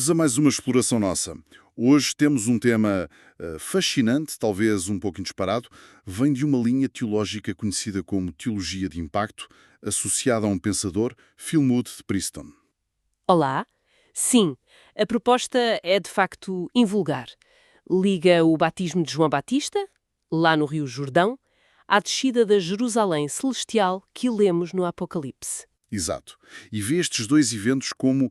Bem-vindos a mais uma exploração nossa. Hoje temos um tema fascinante, talvez um pouco inesperado. Vem de uma linha teológica conhecida como teologia de impacto, associada a um pensador, Phil Moody de Princeton. Olá. Sim, a proposta é de facto invulgar. Liga o batismo de João Batista, lá no Rio Jordão, à descida da Jerusalém celestial que lemos no Apocalipse. Exato. E vê estes dois eventos como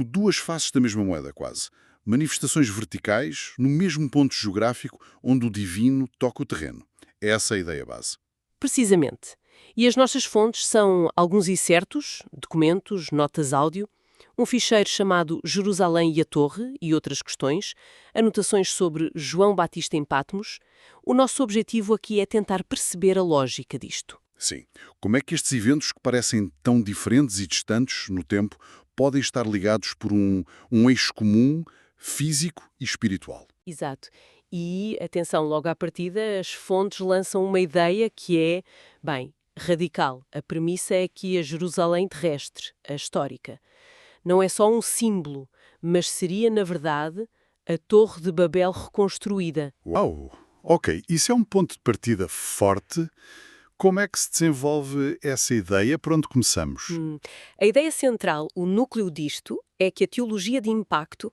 duas faces da mesma moeda, quase. Manifestações verticais no mesmo ponto geográfico onde o divino toca o terreno. Essa é a ideia base. Precisamente. E as nossas fontes são alguns excertos, documentos, notas áudio, um ficheiro chamado Jerusalém e a Torre e outras questões, anotações sobre João Batista em Patmos. O nosso objetivo aqui é tentar perceber a lógica disto. Sim. Como é que estes eventos que parecem tão diferentes e distantes no tempo podem estar ligados por um eixo comum, físico e espiritual? Exato. E, atenção, logo à partida, as fontes lançam uma ideia que é, radical. A premissa é que a Jerusalém terrestre, a histórica, não é só um símbolo, mas seria, na verdade, a Torre de Babel reconstruída. Uau! Ok, isso é um ponto de partida forte. Como é que se desenvolve essa ideia? Por onde começamos? A ideia central, o núcleo disto, é que a teologia de impacto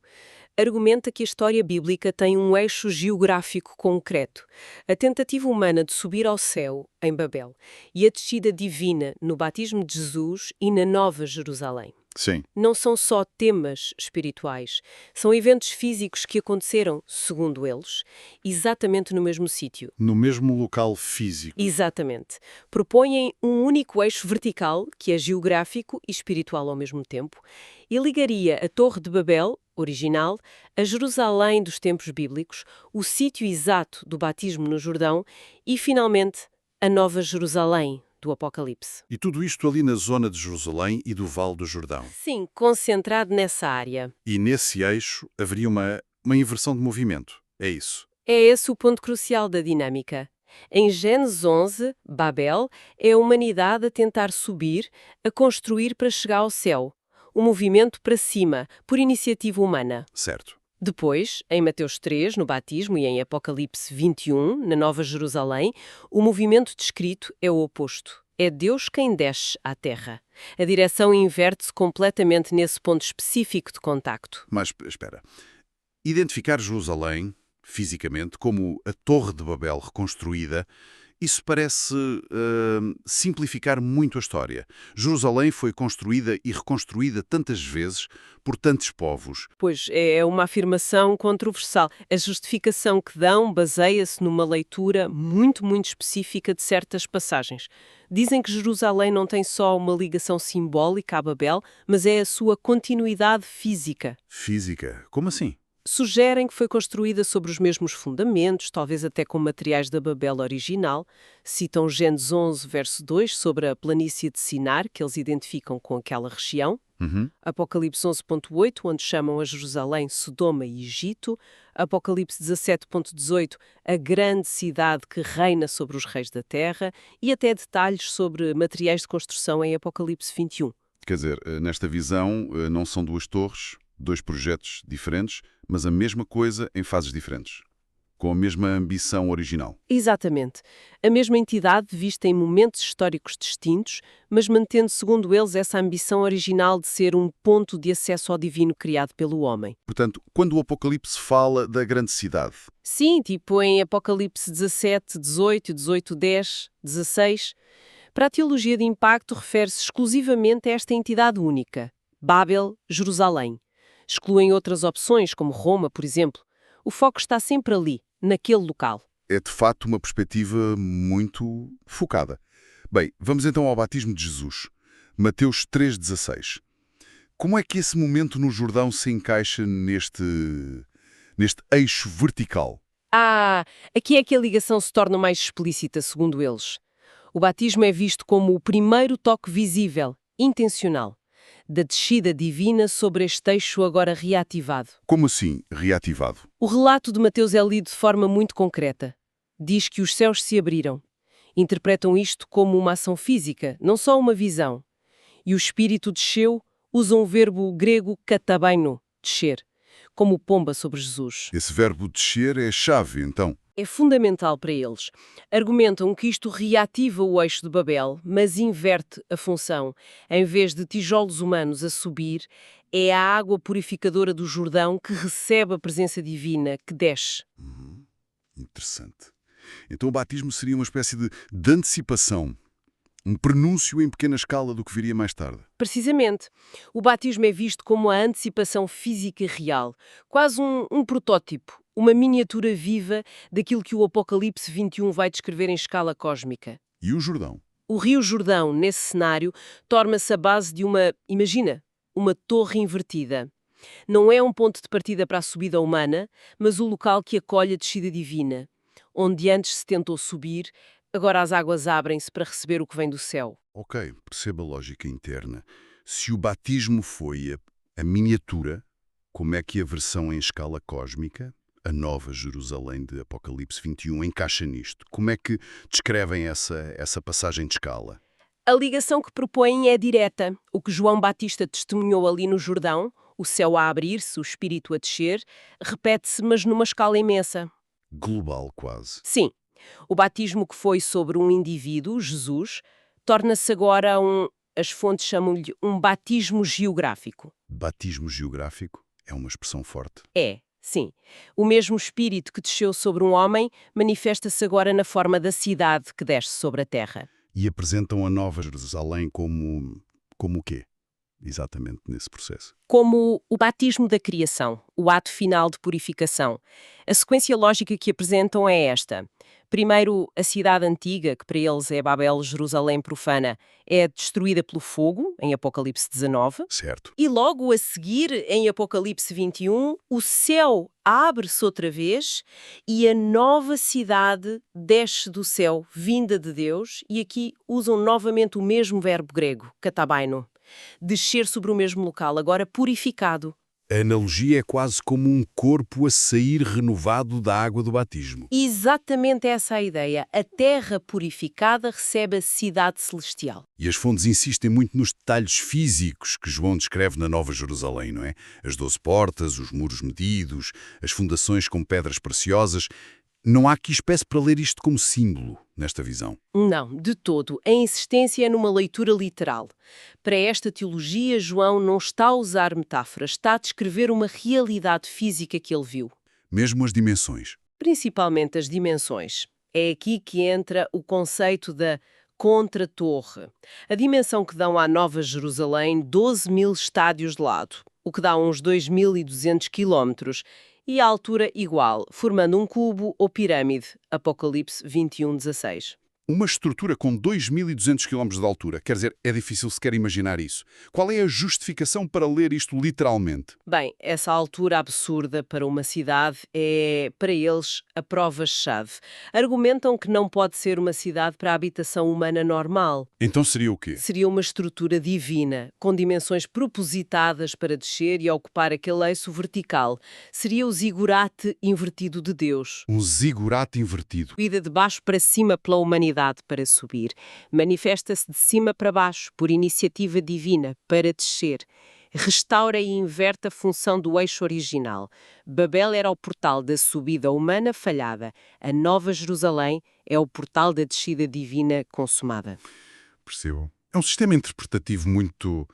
argumenta que a história bíblica tem um eixo geográfico concreto. A tentativa humana de subir ao céu, em Babel, e a descida divina no batismo de Jesus e na Nova Jerusalém. Sim. Não são só temas espirituais, são eventos físicos que aconteceram, segundo eles, exatamente no mesmo sítio. No mesmo local físico. Exatamente. Propõem um único eixo vertical, que é geográfico e espiritual ao mesmo tempo, e ligaria a Torre de Babel, original, a Jerusalém dos tempos bíblicos, o sítio exato do batismo no Jordão e, finalmente, a Nova Jerusalém do Apocalipse. E tudo isto ali na zona de Jerusalém e do Vale do Jordão. Sim, concentrado nessa área. E nesse eixo haveria uma inversão de movimento. É isso. É esse o ponto crucial da dinâmica. Em Gênesis 11, Babel é a humanidade a tentar subir, a construir para chegar ao céu. Um movimento para cima, por iniciativa humana. Certo. Depois, em Mateus 3, no batismo, e em Apocalipse 21, na Nova Jerusalém, o movimento descrito é o oposto. É Deus quem desce à terra. A direção inverte-se completamente nesse ponto específico de contacto. Mas, espera. Identificar Jerusalém, fisicamente, como a Torre de Babel reconstruída, isso parece simplificar muito a história. Jerusalém foi construída e reconstruída tantas vezes por tantos povos. Pois, é uma afirmação controversial. A justificação que dão baseia-se numa leitura muito específica de certas passagens. Dizem que Jerusalém não tem só uma ligação simbólica a Babel, mas é a sua continuidade física. Física? Como assim? Sugerem que foi construída sobre os mesmos fundamentos, talvez até com materiais da Babel original. Citam Gênesis 11, verso 2, sobre a planície de Sinar, que eles identificam com aquela região. Apocalipse 11.8, onde chamam a Jerusalém Sodoma e Egito. Apocalipse 17.18, a grande cidade que reina sobre os reis da terra. E até detalhes sobre materiais de construção em Apocalipse 21. Quer dizer, nesta visão, não são duas torres, dois projetos diferentes, mas a mesma coisa em fases diferentes, com a mesma ambição original. Exatamente. A mesma entidade vista em momentos históricos distintos, mas mantendo, segundo eles, essa ambição original de ser um ponto de acesso ao divino criado pelo homem. Portanto, quando o Apocalipse fala da grande cidade, Sim, tipo em Apocalipse 17, 18, 18, 10, 16, para a teologia de impacto refere-se exclusivamente a esta entidade única, Babel, Jerusalém. Excluem outras opções, como Roma, por exemplo. O foco está sempre ali, naquele local. é de facto uma perspectiva muito focada. Bem, vamos então ao batismo de Jesus. Mateus 3,16. Como é que esse momento no Jordão se encaixa neste eixo vertical? Aqui é que a ligação se torna mais explícita, segundo eles. O batismo é visto como o primeiro toque visível, intencional, da descida divina sobre este eixo agora reativado. Como assim, reativado? O relato de Mateus é lido de forma muito concreta. Diz que os céus se abriram. Interpretam isto como uma ação física, não só uma visão. E o Espírito desceu, usam o verbo grego katabaino, descer, como pomba sobre Jesus. Esse verbo descer é chave, então. É fundamental para eles. Argumentam que isto reativa o eixo de Babel, mas inverte a função. Em vez de tijolos humanos a subir, é a água purificadora do Jordão que recebe a presença divina, que desce. Interessante. Então o batismo seria uma espécie de antecipação, um prenúncio em pequena escala do que viria mais tarde. Precisamente. O batismo é visto como a antecipação física real, quase um protótipo, uma miniatura viva daquilo que o Apocalipse 21 vai descrever em escala cósmica. E o Jordão? O Rio Jordão, nesse cenário, torna-se a base de uma torre invertida. Não é um ponto de partida para a subida humana, mas o local que acolhe a descida divina. Onde antes se tentou subir, agora as águas abrem-se para receber o que vem do céu. Ok, perceba a lógica interna. Se o batismo foi a miniatura, como é que a versão em escala cósmica, a Nova Jerusalém de Apocalipse 21, encaixa nisto? Como é que descrevem essa passagem de escala? A ligação que propõem é direta. O que João Batista testemunhou ali no Jordão, o céu a abrir-se, o Espírito a descer, repete-se, mas numa escala imensa. Global, quase. Sim, o batismo que foi sobre um indivíduo, Jesus, torna-se agora as fontes chamam-lhe um batismo geográfico. Batismo geográfico é uma expressão forte. É, sim. O mesmo Espírito que desceu sobre um homem manifesta-se agora na forma da cidade que desce sobre a terra. E apresentam a Nova Jerusalém como o quê? Exatamente nesse processo. Como o batismo da criação, o ato final de purificação. A sequência lógica que apresentam é esta. Primeiro, a cidade antiga, que para eles é Babel, Jerusalém profana, é destruída pelo fogo, em Apocalipse 19. Certo. E logo a seguir, em Apocalipse 21, o céu abre-se outra vez e a nova cidade desce do céu, vinda de Deus, e aqui usam novamente o mesmo verbo grego, katabaino. Descer sobre o mesmo local, agora purificado. A analogia é quase como um corpo a sair renovado da água do batismo. Exatamente essa a ideia. A terra purificada recebe a cidade celestial. E as fontes insistem muito nos detalhes físicos que João descreve na Nova Jerusalém, não é? As 12 portas, os muros medidos, as fundações com pedras preciosas. Não há aqui espécie para ler isto como símbolo, nesta visão. Não, de todo. A insistência é numa leitura literal. Para esta teologia, João não está a usar metáforas, está a descrever uma realidade física que ele viu. Mesmo as dimensões. Principalmente as dimensões. É aqui que entra o conceito da contra-torre. A dimensão que dão à Nova Jerusalém 12.000 estádios de lado, o que dá uns 2.200 quilómetros, e a altura igual, formando um cubo ou pirâmide, Apocalipse 21:16. Uma estrutura com 2.200 km de altura, quer dizer, é difícil sequer imaginar isso. Qual é a justificação para ler isto literalmente? Bem, essa altura absurda para uma cidade é, para eles, a prova-chave. Argumentam que não pode ser uma cidade para a habitação humana normal. Então seria o quê? Seria uma estrutura divina, com dimensões propositadas para descer e ocupar aquele eixo vertical. Seria o zigurate invertido de Deus. Um zigurate invertido. Vida de baixo para cima pela humanidade para subir. Manifesta-se de cima para baixo, por iniciativa divina, para descer. Restaura e inverte a função do eixo original. Babel era o portal da subida humana falhada. A Nova Jerusalém é o portal da descida divina consumada. Percebo. É um sistema interpretativo muito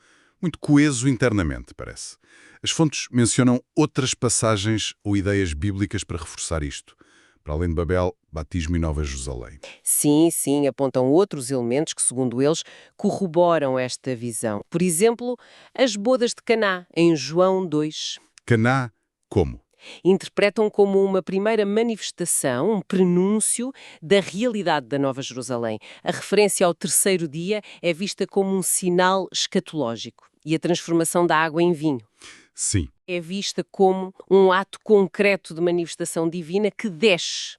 coeso internamente, parece. As fontes mencionam outras passagens ou ideias bíblicas para reforçar isto. Para além de Babel, batismo e Nova Jerusalém. Sim, apontam outros elementos que, segundo eles, corroboram esta visão. Por exemplo, as bodas de Caná, em João 2. Caná, como? Interpretam como uma primeira manifestação, um prenúncio da realidade da Nova Jerusalém. A referência ao terceiro dia é vista como um sinal escatológico e a transformação da água em vinho. Sim. É vista como um ato concreto de manifestação divina que desce.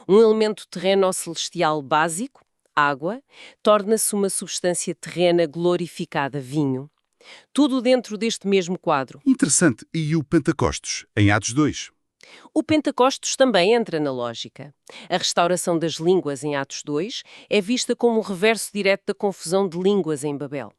Um elemento terreno ou celestial básico, água, torna-se uma substância terrena glorificada, vinho. Tudo dentro deste mesmo quadro. Interessante. E o Pentecostes, em Atos 2? O Pentecostes também entra na lógica. A restauração das línguas em Atos 2 é vista como um reverso direto da confusão de línguas em Babel.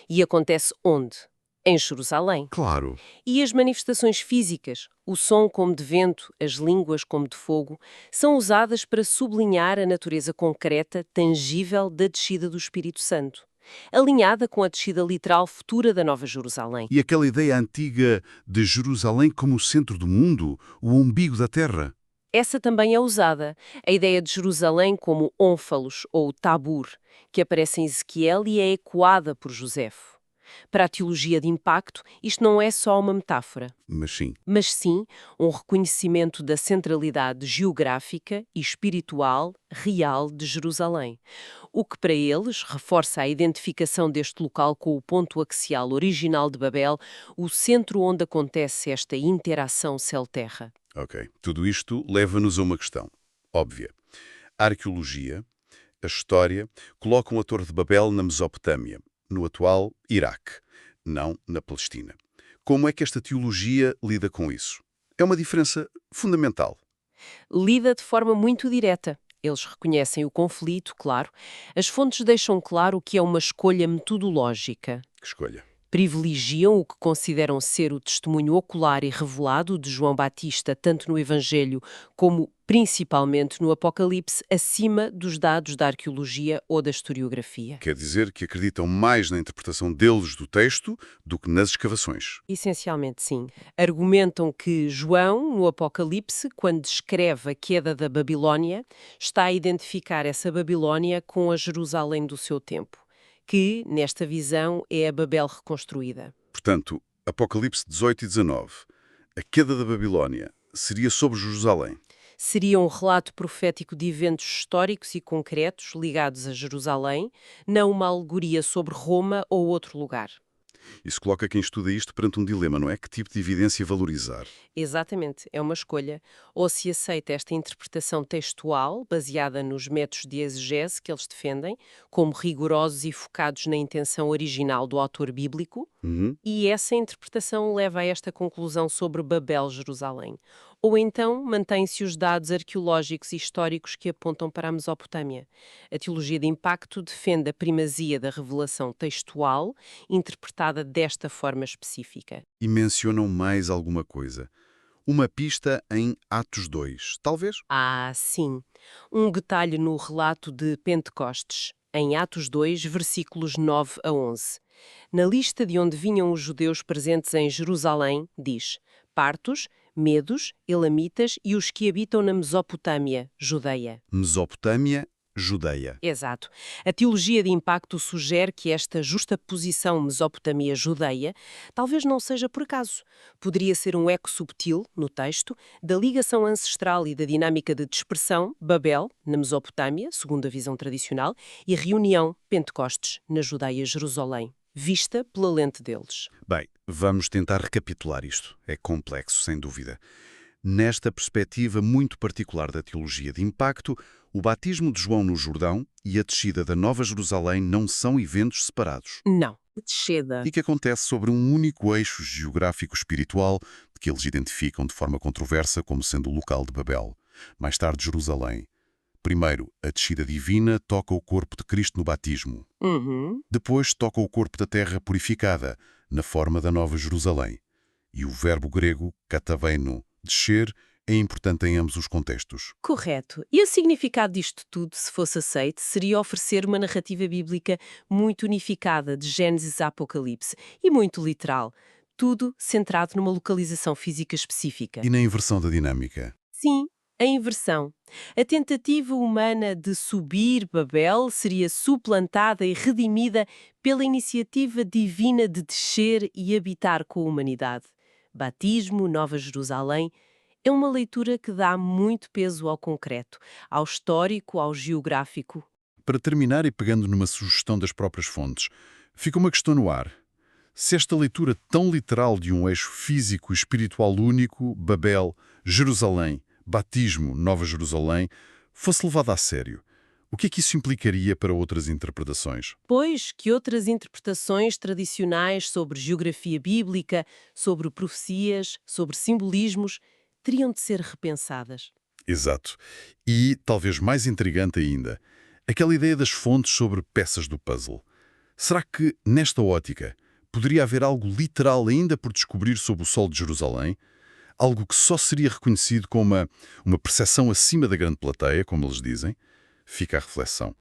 E acontece onde? em Jerusalém. Claro. E as manifestações físicas, o som como de vento, as línguas como de fogo, são usadas para sublinhar a natureza concreta, tangível da descida do Espírito Santo, alinhada com a descida literal futura da Nova Jerusalém. E aquela ideia antiga de Jerusalém como o centro do mundo, o umbigo da terra. Essa também é usada, a ideia de Jerusalém como ónfalos ou tabur, que aparece em Ezequiel e é ecoada por Josefo. Para a teologia de impacto, isto não é só uma metáfora, Mas sim um reconhecimento da centralidade geográfica e espiritual real de Jerusalém, o que para eles reforça a identificação deste local com o ponto axial original de Babel, o centro onde acontece esta interação céu-terra. Ok. Tudo isto leva-nos a uma questão óbvia. A arqueologia, a história, colocam a Torre de Babel na Mesopotâmia, no atual Iraque, não na Palestina. Como é que esta teologia lida com isso? É uma diferença fundamental. Lida de forma muito direta. Eles reconhecem o conflito, claro. As fontes deixam claro que é uma escolha metodológica. Que escolha. Privilegiam o que consideram ser o testemunho ocular e revelado de João Batista, tanto no Evangelho como, principalmente, no Apocalipse, acima dos dados da arqueologia ou da historiografia. Quer dizer que acreditam mais na interpretação deles do texto do que nas escavações. Essencialmente, sim. Argumentam que João, no Apocalipse, quando descreve a queda da Babilónia, está a identificar essa Babilónia com a Jerusalém do seu tempo, que, nesta visão, é a Babel reconstruída. Portanto, Apocalipse 18 e 19, a queda da Babilónia, seria sobre Jerusalém. Seria um relato profético de eventos históricos e concretos ligados a Jerusalém, não uma alegoria sobre Roma ou outro lugar. Isso coloca quem estuda isto perante um dilema, não é? Que tipo de evidência valorizar? Exatamente, é uma escolha. Ou se aceita esta interpretação textual, baseada nos métodos de exegese que eles defendem, como rigorosos e focados na intenção original do autor bíblico, e essa interpretação leva a esta conclusão sobre Babel-Jerusalém. Ou então mantém-se os dados arqueológicos e históricos que apontam para a Mesopotâmia. A teologia de impacto defende a primazia da revelação textual, interpretada desta forma específica. E mencionam mais alguma coisa. Uma pista em Atos 2, talvez? Ah, sim. Um detalhe no relato de Pentecostes, em Atos 2, versículos 9 a 11. Na lista de onde vinham os judeus presentes em Jerusalém, diz: partos, medos, elamitas e os que habitam na Mesopotâmia, Judeia. Mesopotâmia, Judeia. Exato. A teologia de impacto sugere que esta justaposição Mesopotâmia-Judeia talvez não seja por acaso. Poderia ser um eco subtil, no texto, da ligação ancestral e da dinâmica de dispersão, Babel, na Mesopotâmia, segundo a visão tradicional, e reunião, Pentecostes, na Judeia, Jerusalém, vista pela lente deles. Bem, vamos tentar recapitular isto. É complexo, sem dúvida. Nesta perspectiva muito particular da teologia de impacto, o batismo de João no Jordão e a descida da Nova Jerusalém não são eventos separados. Não. Desceda. E que acontece sobre um único eixo geográfico-espiritual que eles identificam de forma controversa como sendo o local de Babel. Mais tarde, Jerusalém. Primeiro, a descida divina toca o corpo de Cristo no batismo. Depois, toca o corpo da terra purificada, na forma da Nova Jerusalém. E o verbo grego, kataveino, descer, é importante em ambos os contextos. Correto. E o significado disto tudo, se fosse aceito, seria oferecer uma narrativa bíblica muito unificada de Gênesis a Apocalipse e muito literal. Tudo centrado numa localização física específica. E na inversão da dinâmica? Sim, a inversão. A tentativa humana de subir Babel seria suplantada e redimida pela iniciativa divina de descer e habitar com a humanidade. Batismo, Nova Jerusalém. É uma leitura que dá muito peso ao concreto, ao histórico, ao geográfico. Para terminar e pegando numa sugestão das próprias fontes, fica uma questão no ar. Se esta leitura tão literal de um eixo físico e espiritual único, Babel, Jerusalém, batismo, Nova Jerusalém, fosse levada a sério, o que é que isso implicaria para outras interpretações? Pois que outras interpretações tradicionais sobre geografia bíblica, sobre profecias, sobre simbolismos, teriam de ser repensadas. Exato. E, talvez mais intrigante ainda, aquela ideia das fontes sobre peças do puzzle. Será que, nesta ótica, Poderia haver algo literal ainda por descobrir sobre o Sol de Jerusalém, algo que só seria reconhecido com uma percepção acima da grande plateia, como eles dizem? Fica a reflexão.